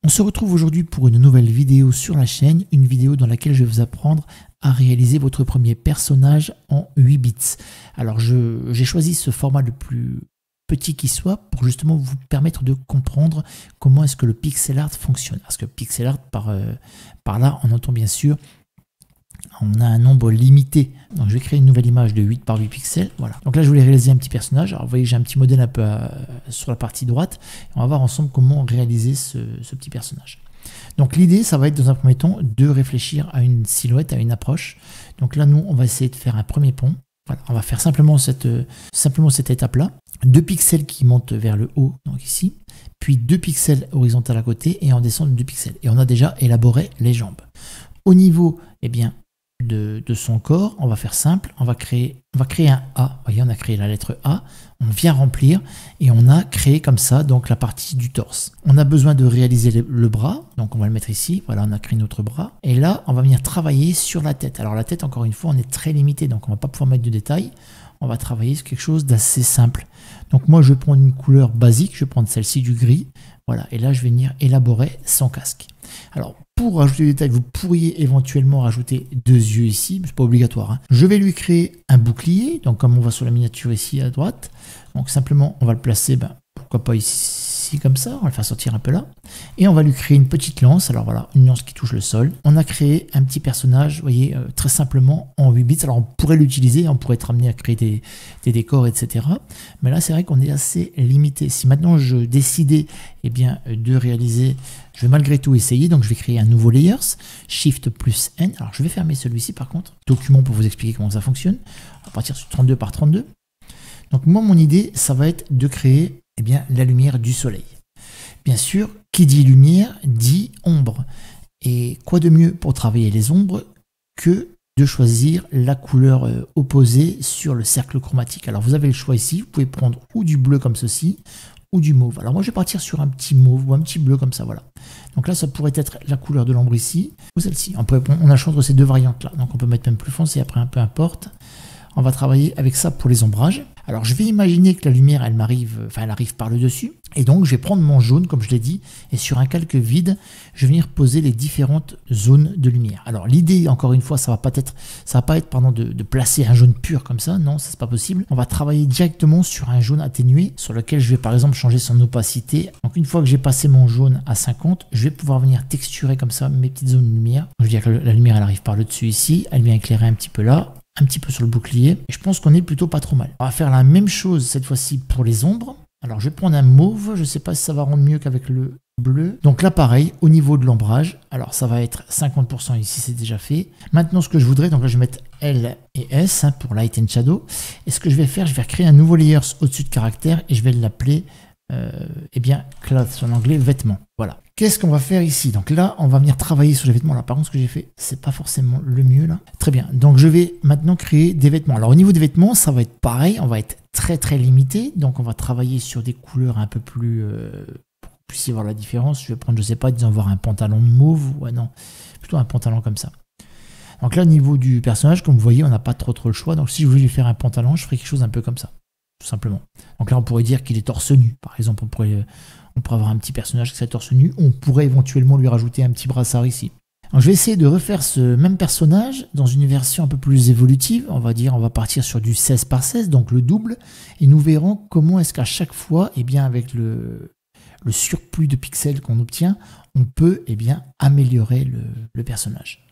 On se retrouve aujourd'hui pour une nouvelle vidéo sur la chaîne, une vidéo dans laquelle je vais vous apprendre à réaliser votre premier personnage en 8 bits. Alors j'ai choisi ce format le plus petit qui soit pour justement vous permettre de comprendre comment est-ce que le pixel art fonctionne. Parce que pixel art, par là, on entend bien sûr, on a un nombre limité. Donc je vais créer une nouvelle image de 8 par 8 pixels. Voilà. Donc là, je voulais réaliser un petit personnage. Alors vous voyez, j'ai un petit modèle un peu sur la partie droite. On va voir ensemble comment réaliser ce petit personnage. Donc l'idée, ça va être dans un premier temps de réfléchir à une silhouette, à une approche. Donc là, nous, on va essayer de faire un premier pont. Voilà, on va faire simplement cette étape-là. 2 pixels qui montent vers le haut, donc ici. Puis 2 pixels horizontaux à côté et en descend de 2 pixels. Et on a déjà élaboré les jambes. Au niveau, eh bien, de son corps, on va faire simple, on va créer un A. Vous voyez, on a créé la lettre A, on vient remplir et on a créé comme ça donc la partie du torse. On a besoin de réaliser le bras, donc on va le mettre ici. Voilà, on a créé notre bras. Et là, on va venir travailler sur la tête. Alors la tête, encore une fois, on est très limité, donc on va pas pouvoir mettre de détails. On va travailler sur quelque chose d'assez simple. Donc moi, je vais prendre une couleur basique, je vais prendre celle-ci du gris. Voilà, et là, je vais venir élaborer son casque. Alors, pour rajouter des détails, vous pourriez éventuellement rajouter 2 yeux ici, mais ce n'est pas obligatoire. Hein. Je vais lui créer un bouclier, donc comme on voit sur la miniature ici à droite. Donc simplement, on va le placer, pourquoi pas ici comme ça, on va le faire sortir un peu là. Et on va lui créer une petite lance, alors voilà, une lance qui touche le sol. On a créé un petit personnage, vous voyez, très simplement en 8 bits. Alors on pourrait l'utiliser, on pourrait être amené à créer des décors, etc. Mais là, c'est vrai qu'on est assez limité. Si maintenant je décidais de réaliser, je vais malgré tout essayer, donc je vais créer un nouveau layers, Shift plus N. Alors je vais fermer celui-ci par contre, document pour vous expliquer comment ça fonctionne. On va partir sur 32 par 32. Donc moi, mon idée, ça va être de créer la lumière du soleil. Bien sûr, qui dit lumière dit ombre. Et quoi de mieux pour travailler les ombres que de choisir la couleur opposée sur le cercle chromatique. Alors vous avez le choix ici, vous pouvez prendre ou du bleu comme ceci, ou du mauve. Alors moi je vais partir sur un petit mauve ou un petit bleu comme ça, voilà. Donc là ça pourrait être la couleur de l'ombre ici, ou celle-ci. On a le choix entre ces deux variantes là, donc on peut mettre même plus foncé, après un peu importe. On va travailler avec ça pour les ombrages. Alors je vais imaginer que la lumière elle arrive par le dessus. Et donc je vais prendre mon jaune comme je l'ai dit. Et sur un calque vide, je vais venir poser les différentes zones de lumière. Alors l'idée encore une fois, ça va pas être de placer un jaune pur comme ça. Non, ça c'est pas possible. On va travailler directement sur un jaune atténué sur lequel je vais par exemple changer son opacité. Donc une fois que j'ai passé mon jaune à 50, je vais pouvoir venir texturer comme ça mes petites zones de lumière. Je veux dire que la lumière elle arrive par le dessus ici. Elle vient éclairer un petit peu là, un petit peu sur le bouclier, et je pense qu'on est plutôt pas trop mal. On va faire la même chose cette fois-ci pour les ombres. Alors je vais prendre un mauve, je ne sais pas si ça va rendre mieux qu'avec le bleu. Donc là pareil, au niveau de l'ombrage, alors ça va être 50% ici, c'est déjà fait. Maintenant ce que je voudrais, donc là je vais mettre L et S pour Light and Shadow. Et ce que je vais faire, je vais créer un nouveau layer au-dessus de caractère et je vais l'appeler cloth en anglais, vêtements. Voilà. Qu'est-ce qu'on va faire ici? Donc là, on va venir travailler sur les vêtements. Là, par contre, ce que j'ai fait, c'est pas forcément le mieux là. Très bien. Donc je vais maintenant créer des vêtements. Alors au niveau des vêtements, ça va être pareil. On va être très très limité. Donc on va travailler sur des couleurs un peu plus pour que vous puissiez voir la différence. Je vais prendre, je sais pas, disons voir un pantalon mauve. Ouais, non, plutôt un pantalon comme ça. Donc là, au niveau du personnage, comme vous voyez, on n'a pas trop le choix. Donc si je voulais lui faire un pantalon, je ferais quelque chose un peu comme ça, tout simplement. Donc là, on pourrait dire qu'il est torse nu. Par exemple, on pourrait avoir un petit personnage qui serait torse nu. On pourrait éventuellement lui rajouter un petit brassard ici. Alors, je vais essayer de refaire ce même personnage dans une version un peu plus évolutive. On va partir sur du 16 par 16, donc le double. Et nous verrons comment est-ce qu'à chaque fois, avec le surplus de pixels qu'on obtient, on peut améliorer le personnage.